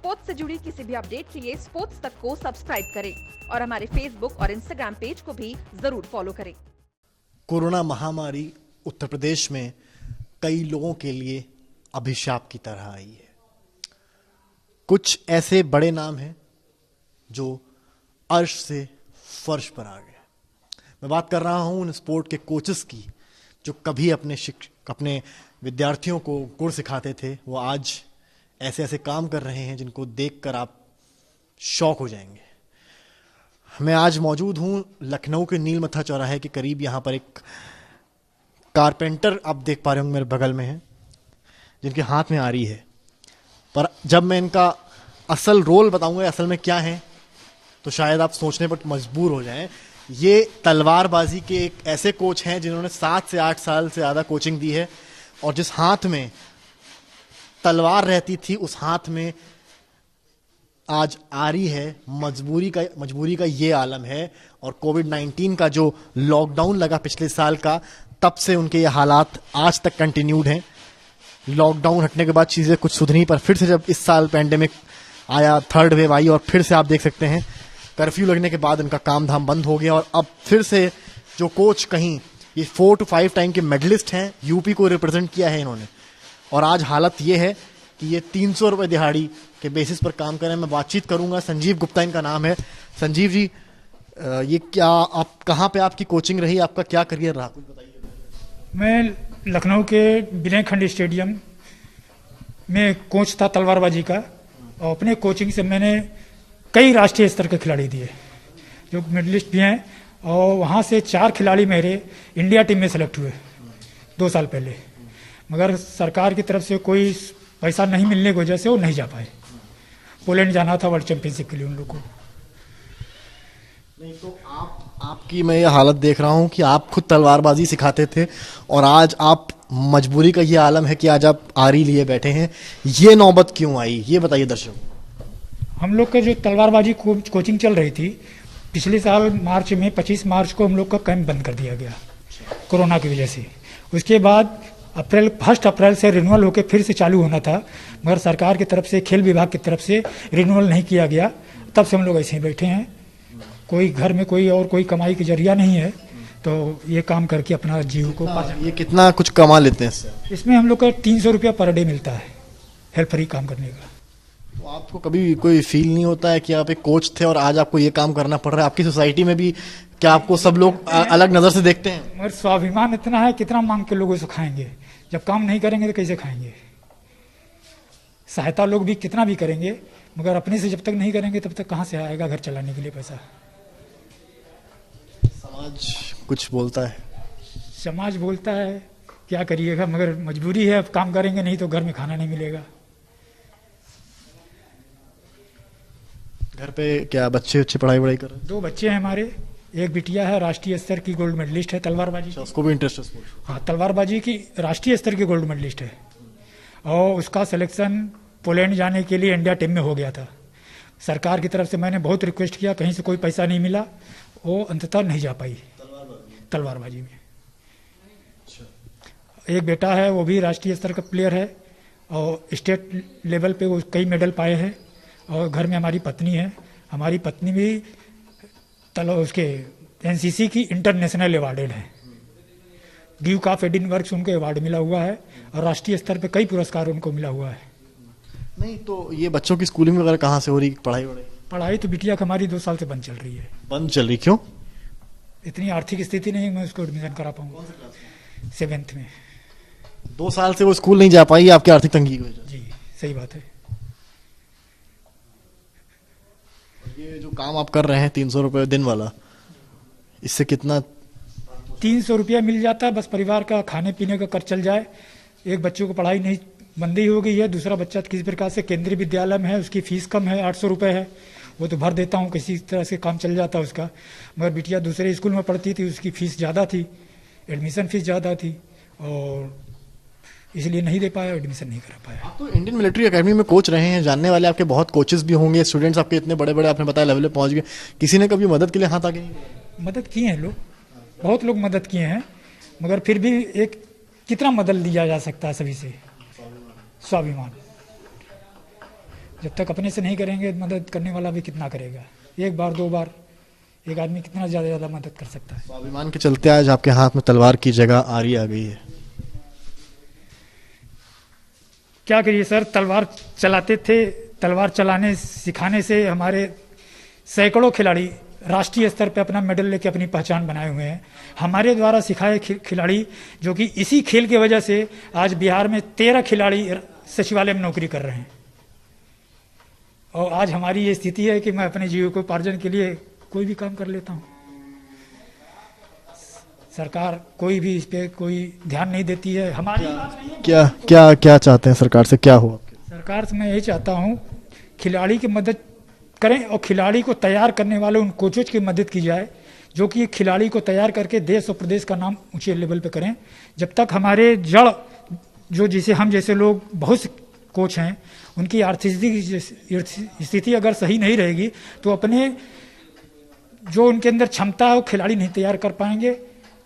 Sports से जुड़ी किसी भी अपडेट के लिए स्पोर्ट्स तक को सब्सक्राइब करें और हमारे फेसबुक और इंस्टाग्राम पेज को भी जरूर फॉलो करें। कोरोना महामारी उत्तर प्रदेश में कई लोगों के लिए अभिशाप की तरह आई है। कुछ ऐसे बड़े नाम हैं जो अर्श से फर्श पर आ गए। मैं बात कर रहा हूं उन स्पोर्ट के कोचेस की जो कभी अपने विद्यार्थियों को गुर सिखाते थे, वो आज ऐसे ऐसे काम कर रहे हैं जिनको देखकर आप शॉक हो जाएंगे। मैं आज मौजूद हूं लखनऊ के नीलमथा चौराहे के करीब। यहाँ पर एक कारपेंटर आप देख पा रहे होंगे मेरे बगल में है, जिनके हाथ में आरी है। पर जब मैं इनका असल रोल बताऊंगा असल में क्या है, तो शायद आप सोचने पर मजबूर हो जाएं। ये तलवारबाजी के एक ऐसे कोच हैं जिन्होंने 7 से 8 साल से ज़्यादा कोचिंग दी है, और जिस हाथ में तलवार रहती थी उस हाथ में आज आरी है। मजबूरी का ये आलम है। और कोविड-19 का जो लॉकडाउन लगा पिछले साल का, तब से उनके ये हालात आज तक कंटिन्यूड हैं। लॉकडाउन हटने के बाद चीज़ें कुछ सुधरी, पर फिर से जब इस साल पैंडेमिक आया, थर्ड वेव आई, और फिर से आप देख सकते हैं कर्फ्यू लगने के बाद उनका काम धाम बंद हो गया। और अब फिर से जो कोच कहीं ये 4 to 5 टाइम के मेडलिस्ट हैं, यूपी को रिप्रेजेंट किया है इन्होंने, और आज हालत ये है कि ये 300 रुपये दिहाड़ी के बेसिस पर काम करें। मैं बातचीत करूंगा, संजीव गुप्ता इनका नाम है। संजीव जी, ये क्या आप कहाँ पे आपकी कोचिंग रही, आपका क्या करियर रहा, कुछ बताइए। मैं लखनऊ के विनय खंड स्टेडियम में कोच था तलवारबाजी का, और अपने कोचिंग से मैंने कई राष्ट्रीय स्तर के खिलाड़ी दिए जो मेडलिस्ट भी हैं, और वहाँ से 4 खिलाड़ी मेरे इंडिया टीम में सेलेक्ट हुए 2 साल पहले। मगर सरकार की तरफ से कोई पैसा नहीं मिलने की वजह से वो नहीं जा पाए। पोलैंड जाना था वर्ल्ड चैंपियनशिप के लिए उन लोगों को। नहीं तो आपकी मैं ये हालत देख रहा हूँ कि आप खुद तलवारबाजी सिखाते थे, और आज आप मजबूरी का ये आलम है कि आज आप आरी लिए बैठे हैं। ये नौबत क्यों आई, ये बताइए दर्शकों। हम लोग का जो तलवारबाजी कोचिंग चल रही थी, पिछले साल मार्च में 25 मार्च को हम लोग का कैंप बंद कर दिया गया कोरोना की वजह से। उसके बाद 1 अप्रैल से रिन्यूअल होकर फिर से चालू होना था, मगर सरकार की तरफ से, खेल विभाग की तरफ से रिन्यूअल नहीं किया गया। तब से हम लोग ऐसे ही बैठे हैं। कोई घर में कोई कमाई का जरिया नहीं है, तो ये काम करके अपना जीव को ये कितना कुछ कमा लेते हैं इसमें हम लोग का 300 रुपया पर डे मिलता है हेल्प फ्री काम करने का। तो आपको कभी कोई फील नहीं होता है कि आप एक कोच थे और आज आपको ये काम करना पड़ रहा है? आपकी सोसाइटी में भी क्या आपको सब लोग अलग नजर से देखते हैं? मगर स्वाभिमान इतना है, कितना मांग के लोगों से खाएंगे? जब काम नहीं करेंगे तो कैसे खाएंगे? सहायता लोग भी कितना भी करेंगे, मगर अपने से जब तक नहीं करेंगे तब तक कहाँ से आएगा घर चलाने के लिए पैसा? समाज कुछ बोलता है, समाज बोलता है, क्या करिएगा, मगर मजबूरी है। अब काम करेंगे नहीं तो घर में खाना नहीं मिलेगा। घर पे क्या बच्चे अच्छे पढ़ाई कर रहे हैं? 2 बच्चे हैं हमारे। एक बिटिया है, राष्ट्रीय स्तर की गोल्ड मेडलिस्ट है तलवारबाजी। उसको भी इंटरेस्ट है? हाँ, तलवारबाजी की राष्ट्रीय स्तर की गोल्ड मेडलिस्ट है, और उसका सिलेक्शन पोलैंड जाने के लिए इंडिया टीम में हो गया था। सरकार की तरफ से मैंने बहुत रिक्वेस्ट किया, कहीं से कोई पैसा नहीं मिला, वो अंततः नहीं जा पाई तलवारबाजी में। एक बेटा है, वो भी राष्ट्रीय स्तर का प्लेयर है, और स्टेट लेवल पे वो कई मेडल पाए हैं। और घर में हमारी पत्नी है, हमारी पत्नी भी उसके एनसीसी की इंटरनेशनल अवार्डेड है। ड्यूक ऑफ एडिनबर्ग उनको अवार्ड मिला हुआ है, और राष्ट्रीय स्तर पे कई पुरस्कार उनको मिला हुआ है। नहीं तो ये बच्चों की स्कूलिंग वगैरह कहाँ से हो रही, पढ़ाई तो बिटिया की हमारी 2 साल से बंद चल रही है। बंद चल रही? क्यों? इतनी आर्थिक स्थिति नहीं, मैं उसको एडमिशन करा पाऊंगा 7th में। 2 साल से वो स्कूल नहीं जा पाई आपकी आर्थिक तंगी की वजह? जी, सही बात है। ये जो काम आप कर रहे हैं 300 रुपये दिन वाला, इससे कितना? 300 रुपया मिल जाता है, बस परिवार का खाने पीने का खर्च चल जाए। एक बच्चों को पढ़ाई नहीं बंदी हो गई है, दूसरा बच्चा किसी प्रकार से केंद्रीय विद्यालय में है, उसकी फीस कम है, 800 रुपये है, वो तो भर देता हूँ, किसी तरह से काम चल जाता है उसका। मगर बिटिया दूसरे स्कूल में पढ़ती थी, उसकी फ़ीस ज़्यादा थी, एडमिशन फ़ीस ज़्यादा थी, और इसलिए नहीं दे पाया, एडमिशन नहीं करा पाया। आप तो इंडियन मिलिट्री एकेडमी में कोच रहे हैं, जानने वाले आपके बहुत कोचेस भी होंगे, स्टूडेंट्स आपके इतने बड़े बड़े आपने बताया लेवल पे पहुंच गए, किसी ने कभी मदद के लिए हाथ आगे नहीं? मदद किए हैं लोग, बहुत लोग मदद किए हैं, मगर फिर भी एक कितना मदद लिया जा सकता है सभी से? स्वाभिमान। जब तक अपने से नहीं करेंगे मदद करने वाला भी कितना करेगा। एक बार 2 बार एक आदमी कितना ज़्यादा मदद कर सकता है। स्वाभिमान के चलते आज आपके हाथ में तलवार की जगह आरी आ गई है। क्या करिए सर, तलवार चलाते थे, तलवार चलाने सिखाने से हमारे सैकड़ों खिलाड़ी राष्ट्रीय स्तर पे अपना मेडल लेके अपनी पहचान बनाए हुए हैं। हमारे द्वारा सिखाए खिलाड़ी जो कि इसी खेल की वजह से आज बिहार में 13 खिलाड़ी सचिवालय में नौकरी कर रहे हैं। और आज हमारी ये स्थिति है कि मैं अपने जीविकोपार्जन के लिए कोई भी काम कर लेता हूँ। सरकार कोई भी इस पे कोई ध्यान नहीं देती है। हमारी क्या क्या क्या चाहते हैं सरकार से, क्या हो आपके? सरकार से मैं यही चाहता हूँ खिलाड़ी की मदद करें और खिलाड़ी को तैयार करने वाले उन कोचों की मदद की जाए जो कि खिलाड़ी को तैयार करके देश और प्रदेश का नाम ऊंचे लेवल पे करें। जब तक हमारे जड़ जो जिसे हम जैसे लोग बहुत से कोच हैं उनकी आर्थिक स्थिति अगर सही नहीं रहेगी तो अपने जो उनके अंदर क्षमता है वो खिलाड़ी नहीं तैयार कर पाएंगे।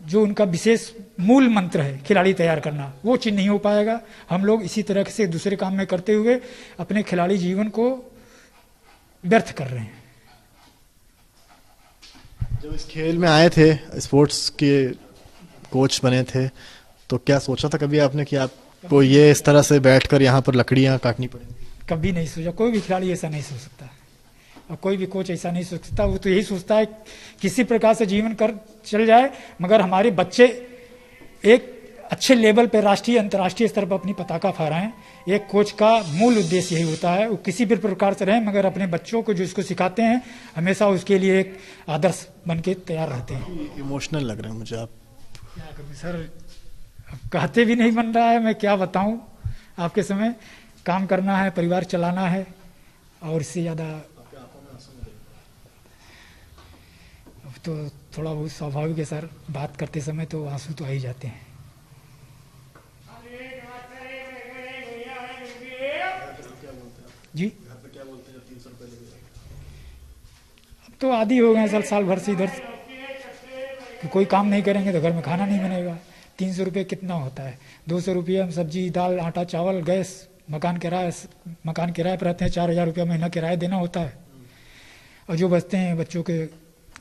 जो उनका विशेष मूल मंत्र है खिलाड़ी तैयार करना, वो चीज़ नहीं हो पाएगा। हम लोग इसी तरह से दूसरे काम में करते हुए अपने खिलाड़ी जीवन को व्यर्थ कर रहे हैं। जब इस खेल में आए थे, स्पोर्ट्स के कोच बने थे, तो क्या सोचा था कभी आपने कि आपको ये इस तरह से बैठकर यहाँ पर लकड़ियाँ काटनी पड़ेंगी? कभी नहीं सोचा। कोई भी खिलाड़ी ऐसा नहीं सोच सकता और कोई भी कोच ऐसा नहीं सोच सकता। वो तो यही सोचता है किसी प्रकार से जीवन कर चल जाए, मगर हमारे बच्चे एक अच्छे लेवल पे राष्ट्रीय अंतर्राष्ट्रीय स्तर पर अपनी पताका फहराएं। एक कोच का मूल उद्देश्य यही होता है। वो किसी भी प्रकार से रहे मगर अपने बच्चों को जो इसको सिखाते हैं हमेशा उसके लिए एक आदर्श बन के तैयार रहते हैं। इमोशनल लग रहे हैं मुझे आप। क्या करूं सर, अब कहते भी नहीं बन रहा है, मैं क्या बताऊं आपके समय। काम करना है, परिवार चलाना है और इससे ज़्यादा अब तो थोड़ा बहुत स्वाभाविक है सर, बात करते समय तो आंसू तो आ ही जाते हैं। जी अब तो आदी हो गए साल भर से इधर कि कोई काम नहीं करेंगे तो घर में खाना नहीं बनेगा। 300 रुपये कितना होता है? 200 रुपये हम सब्जी दाल आटा चावल गैस मकान किराए पर रहते हैं। 4000 रुपया महीना किराया देना होता है और जो बचते हैं बच्चों के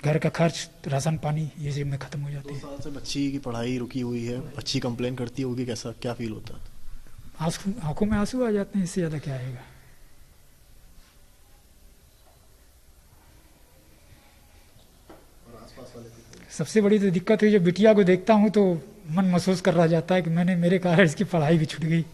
घर का खर्च राशन पानी ये सब में ख़त्म हो जाते 2 हैं। साल से बच्ची की पढ़ाई रुकी हुई है, बच्ची कंप्लेन करती होगी, कैसा क्या फील होता है? आंखों में आंसू आ जाते हैं, इससे ज़्यादा क्या आएगा। सबसे बड़ी तो दिक्कत हुई जब बिटिया को देखता हूँ तो मन महसूस कर रहा जाता है कि मेरे कारण इसकी पढ़ाई भी छूट गई।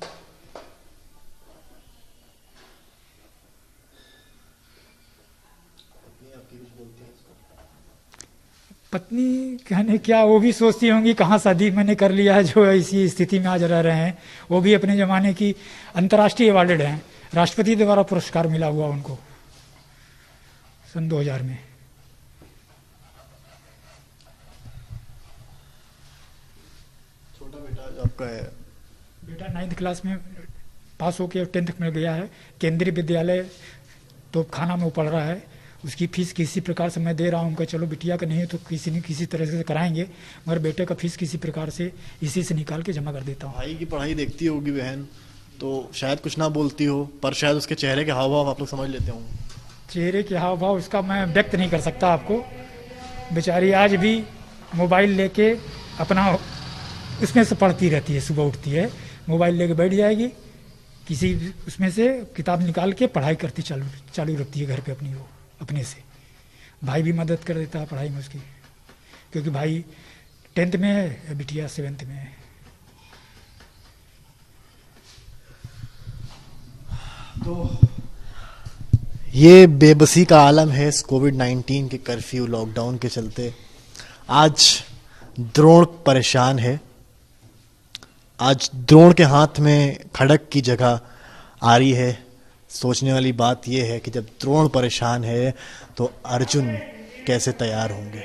पत्नी कहने क्या, वो भी सोचती होंगी कहाँ शादी मैंने कर लिया है जो इसी स्थिति में आज रह रहे हैं। वो भी अपने ज़माने की अंतर्राष्ट्रीय अवार्डेड हैं, राष्ट्रपति द्वारा पुरस्कार मिला हुआ उनको सन 2000 में। छोटा बेटा आपका है? बेटा 9th क्लास में पास होकर 10th में गया है। केंद्रीय विद्यालय तो खाना में वो पढ़ रहा है। उसकी फीस किसी प्रकार से मैं दे रहा हूँ उनका, चलो बिटिया का नहीं है तो किसी न किसी तरह से कराएंगे, मगर बेटे का फीस किसी प्रकार से इसी से निकाल के जमा कर देता हूँ। भाई की पढ़ाई देखती होगी बहन, तो शायद कुछ ना बोलती हो पर शायद उसके चेहरे के हाव भाव आप लोग समझ लेते होंगे। चेहरे के हाव भाव उसका मैं व्यक्त नहीं कर सकता आपको। बेचारी आज भी मोबाइल लेके अपना उसमें से पढ़ती रहती है। सुबह उठती है मोबाइल लेके बैठ जाएगी, किसी उसमें से किताब निकाल के पढ़ाई करती चालू रखती है घर पे अपनी, वो अपने से। भाई भी मदद कर देता है पढ़ाई में उसकी, क्योंकि भाई 10th में है, बिटिया 7th में है। तो ये बेबसी का आलम है इस कोविड-19 के कर्फ्यू लॉकडाउन के चलते। आज द्रोण परेशान है। आज द्रोण के हाथ में खड़क की जगह आ रही है। सोचने वाली बात यह है कि जब द्रोण परेशान है तो अर्जुन कैसे तैयार होंगे,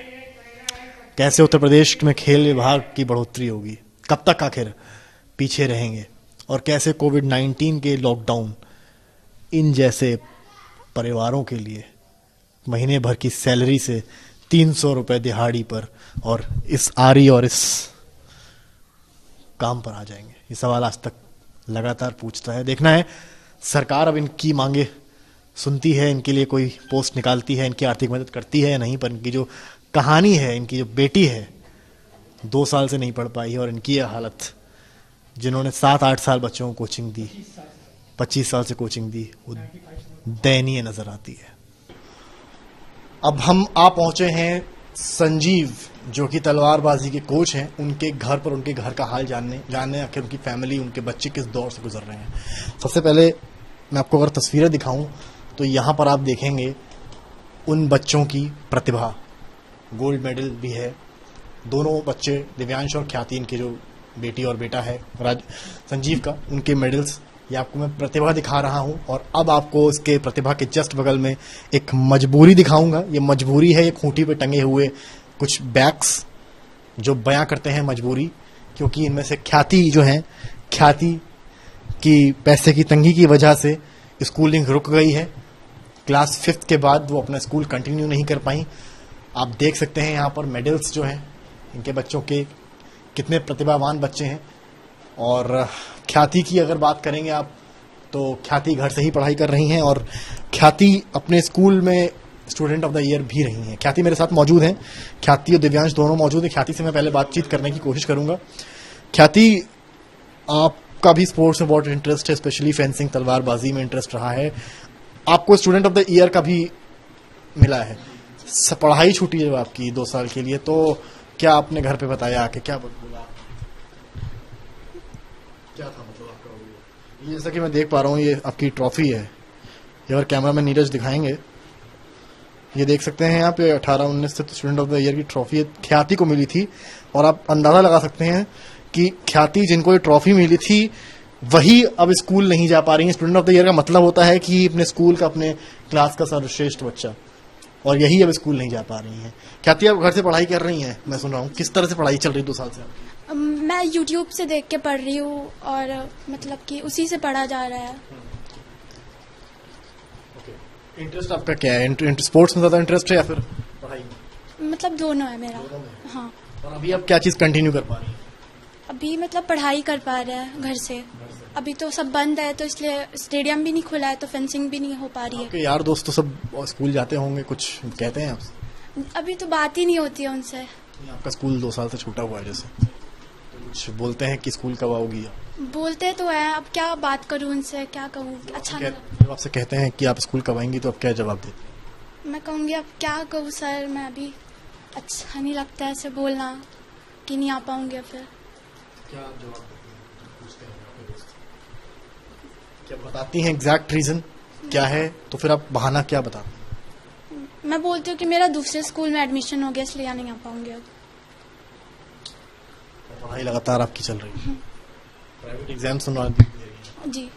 कैसे उत्तर प्रदेश में खेल विभाग की बढ़ोतरी होगी, कब तक आखिर पीछे रहेंगे, और कैसे कोविड-19 के लॉकडाउन इन जैसे परिवारों के लिए महीने भर की सैलरी से 300 रुपये दिहाड़ी पर और इस आरी और इस काम पर आ जाएंगे। ये सवाल आज तक लगातार पूछता है। देखना है सरकार अब इनकी मांगे सुनती है, इनके लिए कोई पोस्ट निकालती है, इनकी आर्थिक मदद करती है या नहीं, पर इनकी जो कहानी है, इनकी जो बेटी है 2 साल से नहीं पढ़ पाई है और इनकी यह हालत, जिन्होंने 7-8 साल बच्चों को कोचिंग दी, 25 साल से कोचिंग दी, वो दयनीय नजर आती है। अब हम आ पहुंचे हैं संजीव, जो कि तलवारबाजी के कोच हैं, उनके घर पर, उनके घर का हाल जानने आखिर उनकी फैमिली, उनके बच्चे किस दौर से गुजर रहे हैं। सबसे पहले मैं आपको अगर तस्वीरें दिखाऊं तो यहाँ पर आप देखेंगे उन बच्चों की प्रतिभा, गोल्ड मेडल भी है। दोनों बच्चे, दिव्यांश और ख्याति, इनके जो बेटी और बेटा है संजीव का, उनके मेडल्स, ये आपको मैं प्रतिभा दिखा रहा हूं। और अब आपको इसके प्रतिभा के जस्ट बगल में एक मजबूरी दिखाऊंगा। ये मजबूरी है, ये खूंटी पे टंगे हुए कुछ बैग्स जो बयां करते हैं मजबूरी, क्योंकि इनमें से ख्याति जो है, ख्याति की पैसे की तंगी की वजह से स्कूलिंग रुक गई है। क्लास 5th के बाद वो अपना स्कूल कंटिन्यू नहीं कर पाई। आप देख सकते हैं यहाँ पर मेडल्स जो हैं इनके बच्चों के, कितने प्रतिभावान बच्चे हैं। और ख्याति की अगर बात करेंगे आप, तो ख्याति घर से ही पढ़ाई कर रही हैं और ख्याति अपने स्कूल में स्टूडेंट ऑफ द ईयर भी रही हैं। ख्याति मेरे साथ मौजूद हैं, ख्याति और दिव्यांश दोनों मौजूद हैं। ख्याति से मैं पहले बातचीत करने की कोशिश करूंगा। ख्याति, आपका भी स्पोर्ट्स में बहुत इंटरेस्ट है, स्पेशली फेंसिंग, तलवारबाजी में इंटरेस्ट रहा है। आपको स्टूडेंट ऑफ द ईयर का भी मिला है। पढ़ाई छूटी है आपकी 2 साल के लिए, तो क्या आपने घर पे बताया आके, क्या बोला, क्या था मतलब आपका? ये जैसा कि मैं देख पा रहा हूँ, ये आपकी ट्रॉफी है। ये अगर कैमरा में नीरज दिखाएंगे, ये देख सकते हैं यहाँ पे 18-19 से स्टूडेंट ऑफ द ईयर की ट्रॉफी ख्याति को मिली थी। और आप अंदाजा लगा सकते हैं कि ख्याति जिनको ये ट्रॉफी मिली थी वही अब स्कूल नहीं जा पा रही है। स्टूडेंट ऑफ द ईयर का मतलब होता है कि अपने स्कूल का, अपने क्लास का सर्वश्रेष्ठ बच्चा, और यही अब स्कूल नहीं जा पा रही है। ख्याति, आप घर से पढ़ाई कर रही हैं, मैं सुन रहा हूँ, किस तरह से पढ़ाई चल रही 2 साल से? मैं YouTube से देख के पढ़ रही हूँ और मतलब कि उसी से पढ़ा जा रहा है। इंटरेस्ट आपका क्या है? स्पोर्ट्स में ज्यादा इंटरेस्ट है या फिर पढ़ाई में? मतलब दोनों है मेरा। हाँ। और अभी आप क्या चीज कंटिन्यू कर पा रही हैं? अभी मतलब पढ़ाई कर पा रहे हैं घर से। अभी तो सब बंद है, तो इसलिए स्टेडियम भी नहीं खुला है, तो फेंसिंग भी नहीं हो पा रही है। आपके यार दोस्त तो सब स्कूल जाते होंगे, कुछ कहते हैं आपसे? अभी तो बात ही नहीं होती है उनसे। आपका स्कूल 2 साल से छूटा हुआ है, जैसे कुछ बोलते हैं कि स्कूल कब आओगी? बोलते तो है, अब क्या बात करूँ उनसे, क्या कहूँ, अच्छा नहीं। जब आपसे कहते हैं कि आप स्कूल कब आएंगी तो आप क्या जवाब देते? मैं कहूँगी अब क्या कहूँ सर, मैं अभी अच्छा नहीं लगता ऐसे बोलना कि नहीं आ पाऊंगी। फिर क्या जवाब पूछते हैं आपके दोस्त? क्या बताती हैं एग्जैक्ट रीजन क्या है? तो फिर आप बहाना क्या बताते? मैं बोलती हूँ कि मेरा दूसरे स्कूल में एडमिशन हो गया, इसलिए यहाँ नहीं आ पाऊंगी अब। पढ़ाई लगातार आपकी चल रही है, प्राइवेट एग्जाम सुनवा जी।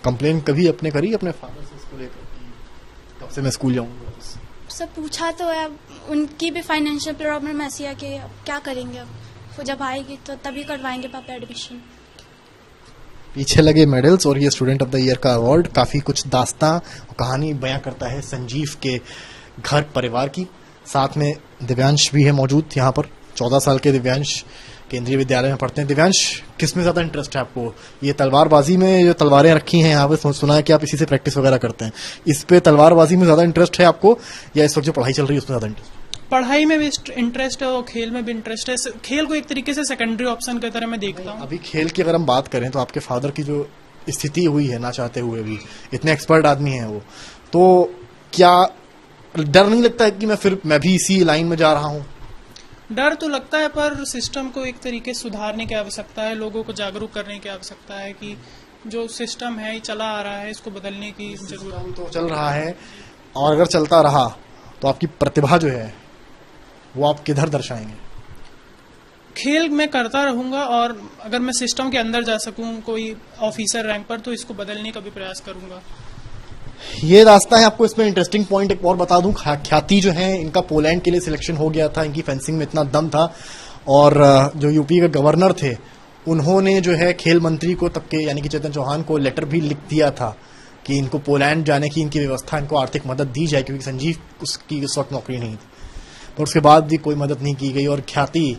कंप्लेन कभी अपने करी अपने फादर से इसको लेकर कि कब से मैं स्कूल जाऊंगा? सब पूछा तो है, उनकी भी फाइनेंशियल प्रॉब्लम ऐसी है कि अब क्या करेंगे। अब वो जब आएगी तो तभी करवाएंगे पापा एडमिशन। पीछे लगे मेडल्स और ये स्टूडेंट ऑफ द ईयर का अवार्ड काफी कुछ दास्तां कहानी बयां करता है संजीव के घर परिवार की। साथ में दिव्यांश भी है मौजूद यहाँ पर। 14 साल के दिव्यांश केंद्रीय विद्यालय में पढ़ते हैं। दिव्यांश, किस में ज्यादा इंटरेस्ट है आपको? ये तलवारबाजी में जो तलवारें रखी हैं यहाँ पे, सुना है कि आप इसी से प्रैक्टिस वगैरह करते हैं, इस पे तलवारबाजी में ज्यादा इंटरेस्ट है आपको, या इस वक्त जो पढ़ाई चल रही है उसमें ज्यादा इंटरेस्ट? पढ़ाई में भी इंटरेस्ट है और खेल में भी इंटरेस्ट है। खेल को एक तरीके से सेकेंडरी ऑप्शन की तरह मैं देखता हूँ। अभी खेल की अगर हम बात करें तो आपके फादर की जो स्थिति हुई है, ना चाहते हुए भी, इतने एक्सपर्ट आदमी हैं वो, तो क्या डर नहीं लगता है कि मैं भी इसी लाइन में जा रहा हूँ? डर तो लगता है, पर सिस्टम को एक तरीके से सुधारने की आवश्यकता है, लोगों को जागरूक करने की आवश्यकता है कि जो सिस्टम है चला आ रहा है, इसको बदलने की जरूरत तो चल रहा है। और अगर चलता रहा तो आपकी प्रतिभा जो है वो आप किधर दर्शाएंगे? खेल मैं करता रहूंगा, और अगर मैं सिस्टम के अंदर जा सकूं कोई ऑफिसर रैंक पर, तो इसको बदलने का भी प्रयास करूंगा। ये रास्ता है। आपको इसमें इंटरेस्टिंग पॉइंट एक और बता दूं, ख्याति जो है इनका पोलैंड के लिए सिलेक्शन हो गया था। इनकी फेंसिंग में इतना दम था, और जो यूपी के गवर्नर थे उन्होंने जो है खेल मंत्री को, तब के यानी कि चेतन चौहान को, लेटर भी लिख दिया था कि इनको पोलैंड जाने की इनकी व्यवस्था, इनको आर्थिक मदद दी जाए, क्योंकि संजीव उसकी उस वक्त नौकरी नहीं थी। पर उसके बाद भी कोई मदद नहीं की गई, और ख्याति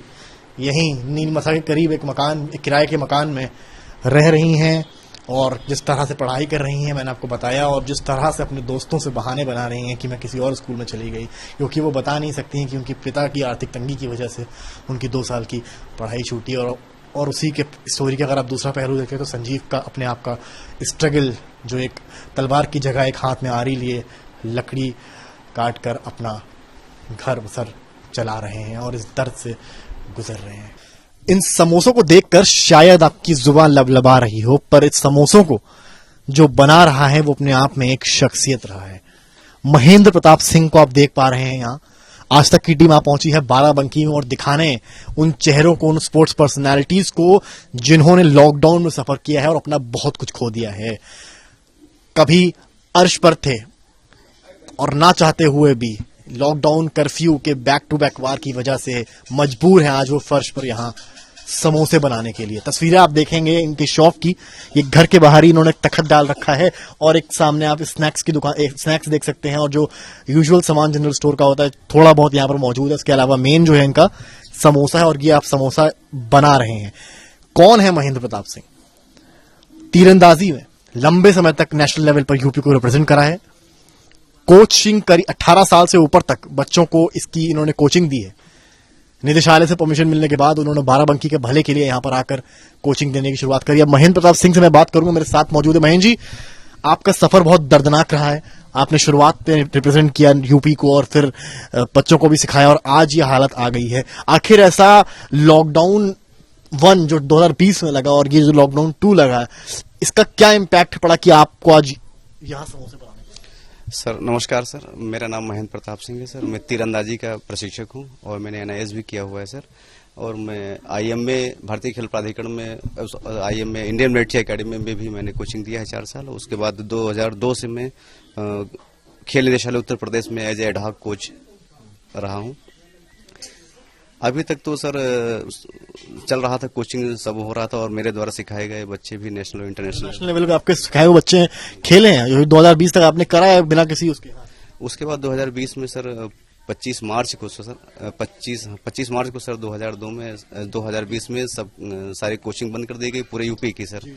यहीं नीलमथा के करीब एक किराए के मकान में रह रही हैं। और जिस तरह से पढ़ाई कर रही हैं मैंने आपको बताया, और जिस तरह से अपने दोस्तों से बहाने बना रही हैं कि मैं किसी और स्कूल में चली गई, क्योंकि वो बता नहीं सकती हैं कि उनके पिता की आर्थिक तंगी की वजह से उनकी 2 साल की पढ़ाई छूटी। और उसी के स्टोरी का अगर आप दूसरा पहलू देखें तो संजीव का अपने आप का स्ट्रगल, जो एक तलवार की जगह एक हाथ में आरी लिए लकड़ी काट कर अपना घर बसर चला रहे हैं और इस दर्द से गुजर रहे हैं। इन समोसों को देखकर शायद आपकी जुबान लबलबा रही हो, पर इस समोसों को जो बना रहा है वो अपने आप में एक शख्सियत रहा है। महेंद्र प्रताप सिंह को आप देख पा रहे हैं यहाँ। आज तक की टीम आ पहुंची है बाराबंकी में और दिखाने उन चेहरों को, उन स्पोर्ट्स पर्सनालिटीज को जिन्होंने लॉकडाउन में सफर किया है और अपना बहुत कुछ खो दिया है। कभी अर्श पर थे और ना चाहते हुए भी लॉकडाउन कर्फ्यू के बैक टू बैक वार की वजह से मजबूर हैं आज वो फर्श पर यहाँ समोसे बनाने के लिए। तस्वीरें आप देखेंगे इनके शॉप की, ये घर के बाहर ही इन्होंने तखत डाल रखा है और एक सामने आप स्नैक्स की दुकान, स्नैक्स देख सकते हैं और जो यूजुअल सामान जनरल स्टोर का होता है थोड़ा बहुत यहाँ पर मौजूद है। इसके अलावा मेन जो है इनका समोसा है और ये आप समोसा बना रहे हैं। कौन है महेंद्र प्रताप सिंह? तीरंदाजी में लंबे समय तक नेशनल लेवल पर यूपी को रिप्रेजेंट करा है। कोचिंग करी 18 साल से ऊपर तक बच्चों को इसकी इन्होंने कोचिंग दी है। निदेशालय से परमिशन मिलने के बाद उन्होंने बाराबंकी के भले के लिए यहां पर आकर कोचिंग देने की शुरुआत करी। अब महेंद्र प्रताप सिंह से मैं बात करूंगा, मेरे साथ मौजूद है। महेंद्र जी, आपका सफर बहुत दर्दनाक रहा है। आपने शुरुआत में रिप्रेजेंट किया यूपी को और फिर बच्चों को भी सिखाया और आज ये हालत आ गई है। आखिर ऐसा लॉकडाउन 1 जो 2020 में लगा और ये जो लॉकडाउन 2 लगा, इसका क्या इम्पैक्ट पड़ा कि आपको आज यहां समोसे बनाने? सर नमस्कार सर, मेरा नाम महेंद्र प्रताप सिंह है सर। मैं तीरंदाजी का प्रशिक्षक हूं और मैंने NIS भी किया हुआ है सर। और मैं IMA भारतीय खेल प्राधिकरण में, IMA इंडियन मिलिट्री एकेडमी में भी मैंने कोचिंग दिया है 4 साल। उसके बाद 2002 से मैं खेल निदेशालय उत्तर प्रदेश में एज एड हॉक कोच रहा हूं। अभी तक तो सर चल रहा था, कोचिंग सब हो रहा था और मेरे द्वारा सिखाए गए बच्चे भी नेशनल इंटरनेशनल लेवल पे आपके सिखाए हुए बच्चे खेले हैं, जो 2020 तक आपने करा है बिना किसी उसके। उसके बाद 2020 में सर 25 मार्च को सर 25 मार्च को सर 2020 में सब सारी कोचिंग बंद कर दी गई पूरे यूपी की सर।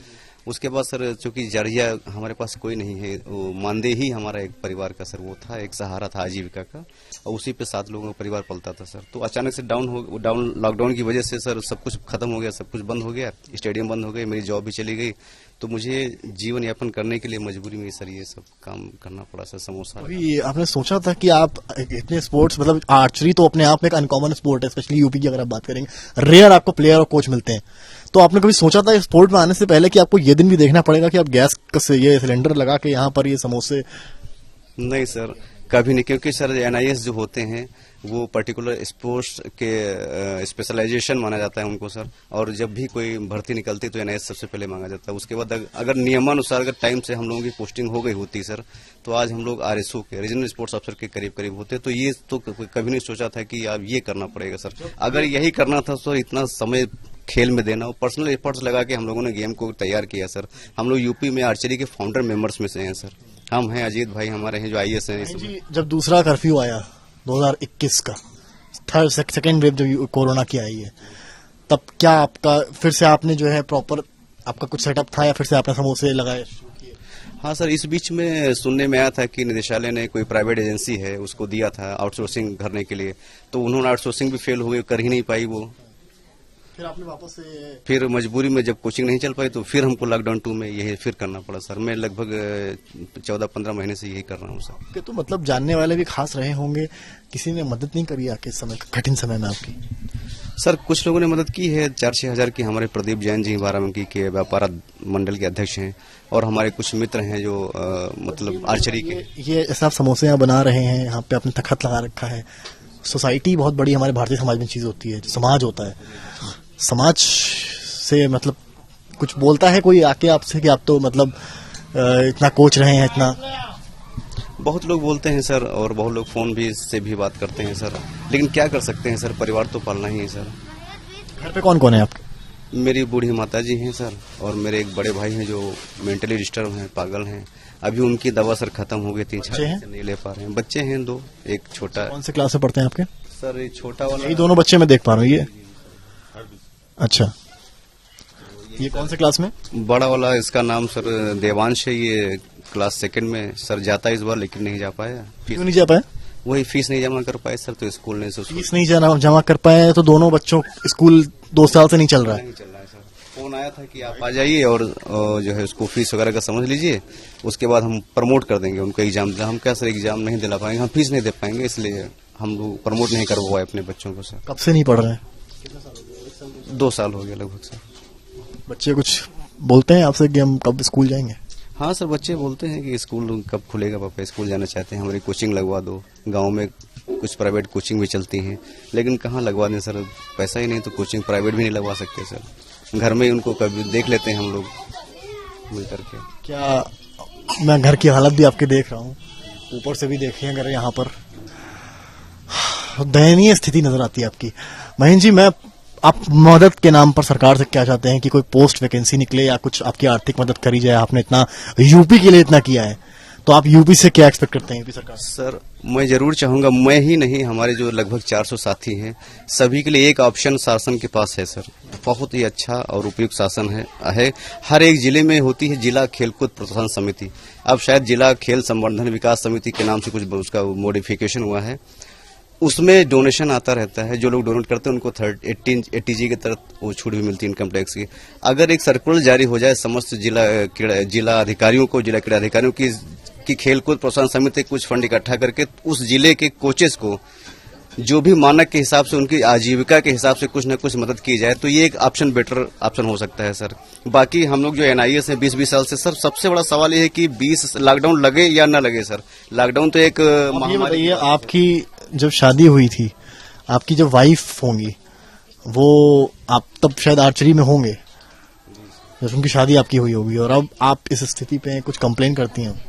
उसके बाद सर चूंकि जरिया हमारे पास कोई नहीं है, वो मानदेय ही हमारा एक परिवार का सर वो था, एक सहारा था आजीविका का, और उसी पे 7 लोगों का परिवार पलता था सर। तो अचानक से लॉकडाउन की वजह से सर सब कुछ खत्म हो गया, सब कुछ बंद हो गया, स्टेडियम बंद हो गए, मेरी जॉब भी चली गई। तो मुझे जीवन यापन करने के लिए मजबूरी में सर ये सब काम करना पड़ा सर। समोसा अभी आपने सोचा था कि आप इतने स्पोर्ट्स, मतलब आर्चरी तो अपने आप में एक अनकॉमन स्पोर्ट है, स्पेशली यूपी की अगर आप बात करेंगे, रेयर आपको प्लेयर और कोच मिलते हैं। तो आपने कभी सोचा था इस स्पोर्ट में आने से पहले कि आपको ये दिन भी देखना पड़ेगा कि आप गैस से ये सिलेंडर लगा के यहाँ पर ये समोसे? नहीं सर, कभी नहीं, क्योंकि सर NIS जो होते हैं वो पर्टिकुलर स्पोर्ट्स के स्पेशलाइजेशन माना जाता है उनको सर। और जब भी कोई भर्ती निकलती तो NIS सबसे पहले मांगा जाता है। उसके बाद अगर नियमानुसार अगर टाइम से हम लोगों की पोस्टिंग हो गई होती सर, तो आज हम लोग RSO के रीजनल स्पोर्ट्स अफसर के करीब करीब होते। तो ये तो कभी नहीं सोचा था कि अब ये करना पड़ेगा सर। अगर यही करना था तो इतना समय खेल में देना, और पर्सनल एफर्ट्स लगा के हम लोगों ने गेम को तैयार किया सर। हम लोग यूपी में आर्चरी के फाउंडर मेंबर्स में से हैं सर। हम हैं, अजीत भाई हमारे हैं जो IAS हैं। जब दूसरा कर्फ्यू आया 2021 का, सेकेंड वेव जो कोरोना की आई है, तब क्या आपका फिर से आपने जो है प्रॉपर आपका कुछ सेटअप था या फिर से आपने समोसे लगाए? हाँ सर, इस बीच में सुनने में आया था कि निदेशालय ने कोई प्राइवेट एजेंसी है उसको दिया था आउटसोर्सिंग करने के लिए, तो उन्होंने आउटसोर्सिंग भी फेल हो गई, कर ही नहीं पाई वो। फिर आपने वापस से फिर मजबूरी में जब कोचिंग नहीं चल पाई तो फिर हमको लॉकडाउन 2 में यही फिर करना पड़ा सर। मैं लगभग 14-15 महीने से यही कर रहा हूँ सर। तो मतलब जानने वाले भी खास रहे होंगे, किसी ने मदद नहीं करी आके समय कठिन समय में आपकी? सर कुछ लोगों ने मदद की है, 4-6 हजार की। हमारे प्रदीप जैन जी बाराबंकी के व्यापार मंडल के अध्यक्ष हैं, और हमारे कुछ मित्र हैं जो मतलब आर्चरी के। ये ऐसा आप समोसे यहाँ बना रहे हैं, यहाँ पे आपने तखत लगा रखा है। सोसाइटी बहुत बड़ी हमारे भारतीय समाज में चीज होती है, समाज होता है। समाज से मतलब कुछ बोलता है कोई आके आपसे कि आप तो मतलब इतना कोच रहे हैं इतना? बहुत लोग बोलते हैं सर, और बहुत लोग फोन भी से भी बात करते हैं सर, लेकिन क्या कर सकते हैं सर, परिवार तो पालना ही है सर। घर पे कौन कौन है आपके? मेरी बूढ़ी माता जी हैं सर, और मेरे एक बड़े भाई हैं जो मेंटली डिस्टर्ब हैं, पागल हैं। अभी उनकी दवा सर खत्म हो गई, 3-4 दिन से नहीं ले पा रहे हैं। बच्चे हैं 2, एक छोटा। कौन से क्लास में पढ़ते हैं आपके? सर ये छोटा वाला, यही दोनों बच्चे मैं देख पा रहा हूँ। ये अच्छा, ये कौन से क्लास में? बड़ा वाला इसका नाम सर देवांश है, ये क्लास 2 में सर जाता है इस बार, लेकिन नहीं जा पाया। क्यों नहीं जा पाया? वही फीस नहीं जमा कर पाए सर, तो स्कूल ने फीस नहीं जमा कर पाए, तो दोनों बच्चों स्कूल 2 साल से नहीं चल रहा है। नहीं चल रहा है सर। फोन आया था कि आप आ जाइए और जो है उसको फीस वगैरह का समझ लीजिए, उसके बाद हम प्रमोट कर देंगे उनको एग्जाम। हम क्या सर एग्जाम नहीं दिला पाएंगे, हम फीस नहीं दे पाएंगे, इसलिए हम लोग प्रमोट नहीं कर पाए अपने बच्चों को सर। कब से नहीं पढ़ रहे हैं? 2 साल हो गया लगभग सर। बच्चे कुछ बोलते हैं आपसे कि हम कब स्कूल जाएंगे? हाँ सर, बच्चे बोलते हैं कि स्कूल कब खुलेगा पापा, स्कूल जाना चाहते हैं, हमारी कोचिंग लगवा दो। गांव में कुछ प्राइवेट कोचिंग भी चलती हैं, लेकिन कहाँ लगवा दें सर, पैसा ही नहीं तो कोचिंग प्राइवेट भी नहीं लगवा सकते सर। घर में ही उनको कभी देख लेते हैं हम लोग मिल करके। क्या मैं घर की हालत भी आपके देख रहा हूँ, ऊपर से भी देखें अगर यहाँ पर दयनीय स्थिति नजर आती है आपकी। महेंद्र जी, आप मदद के नाम पर सरकार से क्या चाहते हैं कि कोई पोस्ट वैकेंसी निकले या कुछ आपकी आर्थिक मदद करी जाए? आपने इतना यूपी के लिए इतना किया है, तो आप यूपी से क्या एक्सपेक्ट करते हैं यूपी सरकार? सर मैं जरूर चाहूंगा, मैं ही नहीं हमारे जो लगभग 400 साथी हैं सभी के लिए एक ऑप्शन शासन के पास है सर। बहुत ही अच्छा और उपयुक्त शासन है। हर एक जिले में होती है जिला खेलकूद प्रोत्साहन समिति, अब शायद जिला खेल संवर्धन विकास समिति के नाम से कुछ उसका मॉडिफिकेशन हुआ है। उसमें डोनेशन आता रहता है, जो लोग डोनेट करते हैं उनको 80G के तहत वो छूट भी मिलती है इनकम टैक्स की। अगर एक सर्कुलर जारी हो जाए समस्त जिला अधिकारियों को, जिला क्रीड़ा अधिकारियों की खेलकूद प्रोत्साहन समिति कुछ फंड इकट्ठा करके उस जिले के कोचेस को जो भी मानक के हिसाब से उनकी आजीविका के हिसाब से कुछ न कुछ मदद की जाए, तो ये एक ऑप्शन बेटर ऑप्शन हो सकता है सर। बाकी हम लोग जो NIS है 20-20 साल से सर, सबसे बड़ा सवाल ये है कि 20 लॉकडाउन लगे या न लगे सर। लॉकडाउन तो एक महामारी। आपकी जब शादी हुई थी, आपकी जब वाइफ होंगी वो आप तब शायद आर्चरी में होंगे जब उनकी शादी आपकी हुई होगी, और अब आप इस स्थिति पे कुछ कंप्लेन करती हैं?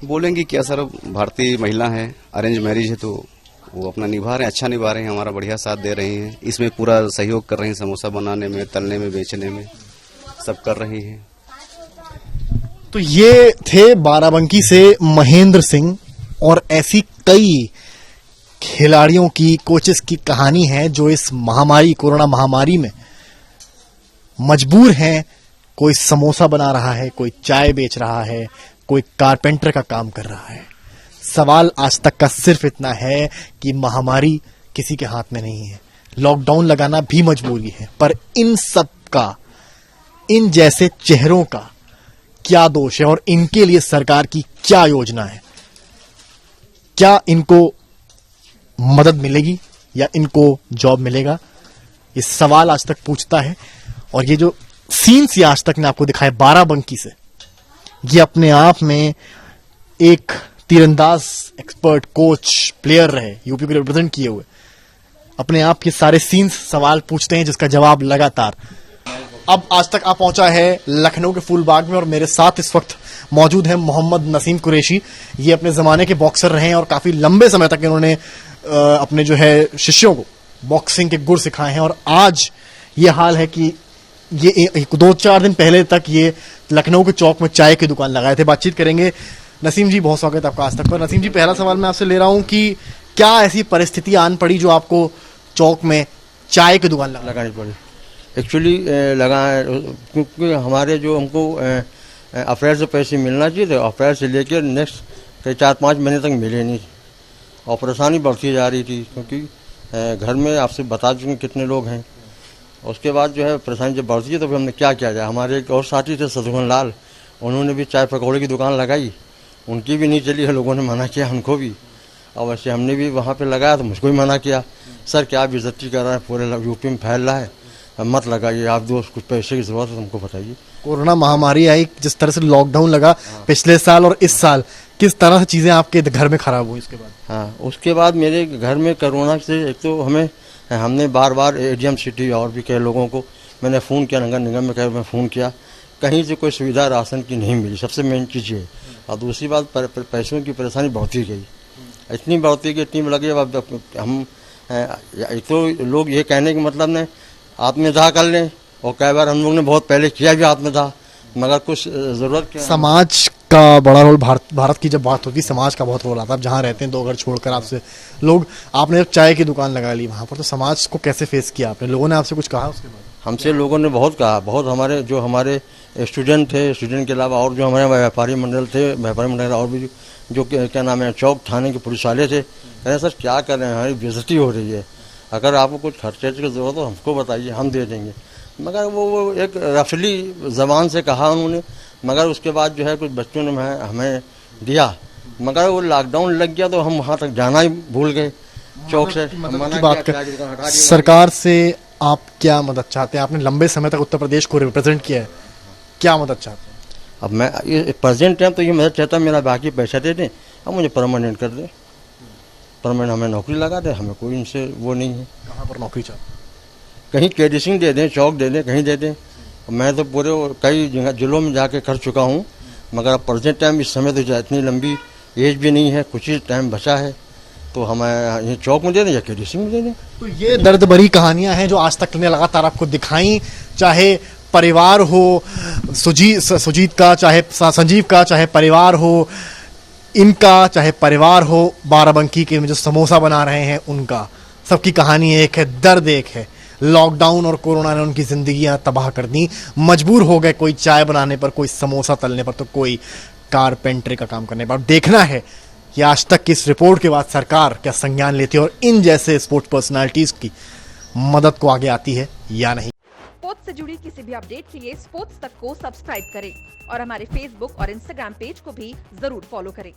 बोलेंगे क्या सर, भारतीय महिला है, अरेंज मैरिज है, तो वो अपना निभा रहे हैं, अच्छा निभा रहे हैं, हमारा बढ़िया साथ दे रही हैं, इसमें पूरा सहयोग कर रही हैं, समोसा बनाने में, तलने में, बेचने में, सब कर रही हैं। तो ये थे बाराबंकी से महेंद्र सिंह, और ऐसी कई खिलाड़ियों की, कोचेस की कहानी है जो इस महामारी, कोरोना महामारी में मजबूर हैं। कोई समोसा बना रहा है, कोई चाय बेच रहा है, कोई कारपेंटर का काम कर रहा है। सवाल आज तक का सिर्फ इतना है कि महामारी किसी के हाथ में नहीं है, लॉकडाउन लगाना भी मजबूरी है, पर इन सब का, इन जैसे चेहरों का क्या दोष है और इनके लिए सरकार की क्या योजना है? क्या इनको मदद मिलेगी या इनको जॉब मिलेगा? ये सवाल आज तक पूछता है। और ये जो सीन्स ये आज तक ने आपको दिखाए बाराबंकी से, ये अपने आप में एक तीरंदाज एक्सपर्ट कोच प्लेयर रहे, यूपी को रिप्रेजेंट किए हुए, अपने आप के सारे सीन्स सवाल पूछते हैं जिसका जवाब लगातार। अब आज तक आप पहुंचा है लखनऊ के फूलबाग में, और मेरे साथ इस वक्त मौजूद है मोहम्मद नसीम कुरैशी। ये अपने जमाने के बॉक्सर रहे हैं और काफी लंबे समय तक इन्होंने अपने जो है शिष्यों को बॉक्सिंग के गुर सिखाए हैं, और आज ये हाल है कि ये 2-4 दिन पहले तक ये लखनऊ के चौक में चाय की दुकान लगाए थे। बातचीत करेंगे। नसीम जी, बहुत स्वागत है आपका आज तक पर। नसीम जी, पहला सवाल मैं आपसे ले रहा हूं कि क्या ऐसी परिस्थिति आन पड़ी जो आपको चौक में चाय की दुकान लगानी पड़ी? एक्चुअली लगा क्योंकि हमारे जो हमको अप्रैल से पैसे मिलना चाहिए थे, अप्रैल से लेकर नेक्स्ट 4-5 महीने तक मिले नहीं, और परेशानी बढ़ती जा रही थी क्योंकि घर में आपसे बता चुके कितने लोग हैं। उसके बाद जो है परेशानी जब बढ़ती है तो फिर हमने क्या किया जाए। हमारे एक और साथी थे शत्रुघ्न लाल, उन्होंने भी चाय पकौड़े की दुकान लगाई, उनकी भी नहीं चली है, लोगों ने मना किया उनको भी, और वैसे हमने भी वहाँ पे लगाया तो मुझको भी मना किया, सर क्या बेइज्जती कर रहा है, पूरे यूपी में फैल रहा है, मत लगाइए, आप दोस्त कुछ पैसे की जरूरत है तुमको बताइए। कोरोना महामारी आई, जिस तरह से लॉकडाउन लगा पिछले साल और इस साल, किस तरह से चीजें आपके घर में खराब हुई इसके बाद? हाँ, उसके बाद मेरे घर में कोरोना से एक तो हमने बार बार ADM सिटी और भी कई लोगों को मैंने फ़ोन किया, नगर निगम में मैं फ़ोन किया, कहीं से कोई सुविधा राशन की नहीं मिली, सबसे मेन चीज़ है। और दूसरी बात पैसों की परेशानी बढ़ती गई, इतनी बढ़ती गई, इतनी लगी। अब हम एक तो लोग ये कहने का मतलब नहीं, आत्मदाह कर लें, और कई बार हम लोग ने बहुत पहले किया भी आत्मदाह, मगर कुछ ज़रूरत क्या, समाज का बड़ा रोल, भारत की जब बात होती है समाज का बहुत रोल आता है। आप जहाँ रहते हैं 2 घर छोड़कर आपसे लोग, आपने जब चाय की दुकान लगा ली वहाँ पर, तो समाज को कैसे फेस किया आपने? लोगों ने आपसे कुछ कहा उसके बाद? हमसे लोगों ने बहुत कहा, बहुत हमारे स्टूडेंट थे, स्टूडेंट के अलावा और जो हमारे व्यापारी मंडल थे, व्यापारी मंडल और भी जो क्या नाम है चौक थाने के पुलिस वाले थे, कह रहे सर क्या कर रहे हैं, हमारी बेइज्जती हो रही है, अगर आपको कुछ खर्चे की जरूरत हो हमको बताइए, हम दे देंगे। मगर वो एक रफली ज़बान से कहा उन्होंने, मगर उसके बाद जो है कुछ बच्चों ने हमें दिया, मगर वो लॉकडाउन लग गया तो हम वहाँ तक जाना ही भूल गए चौक से। की बात कर सरकार से आप क्या मदद चाहते हैं? आपने लंबे समय तक उत्तर प्रदेश को रिप्रेजेंट किया है, क्या मदद चाहते हैं? अब मैं प्रेजेंट टाइम तो ये मदद चाहता हूँ, मेरा बाकी पैसा दे दें, अब मुझे परमानेंट कर दें, परमानेंट हमें नौकरी लगा दें, हमें कोई इनसे वो नहीं है। कहाँ पर नौकरी चाहते हैं? कहीं केडीसिंग दे दें, चौक दे दें, कहीं दे दें। मैं तो पूरे कई जगह जिलों में जाके कर चुका हूँ, मगर अब प्रेजेंट टाइम इस समय तो इतनी लंबी एज भी नहीं है, कुछ ही टाइम बचा है, तो हमें ये चौक में दे दें या केडीसिंग में दे दें। तो ये दर्द भरी कहानियां हैं जो आज तक ने लगातार आपको दिखाई, चाहे परिवार हो सुजीत का, चाहे संजीव का, चाहे परिवार हो इनका, चाहे परिवार हो बाराबंकी के में जो समोसा बना रहे हैं उनका, सबकी कहानी एक है, दर्द एक है। लॉकडाउन और कोरोना ने उनकी जिंदगियां तबाह कर दी, मजबूर हो गए, कोई चाय बनाने पर, कोई समोसा तलने पर, तो कोई कारपेंटरी का काम करने पर। देखना है कि आज तक की इस रिपोर्ट के बाद सरकार क्या संज्ञान लेती है और इन जैसे स्पोर्ट्स पर्सनालिटीज की मदद को आगे आती है या नहीं। स्पोर्ट्स से जुड़ी किसी भी अपडेट के लिए स्पोर्ट्स तक को सब्सक्राइब करें और हमारे फेसबुक और इंस्टाग्राम पेज को भी जरूर फॉलो करें।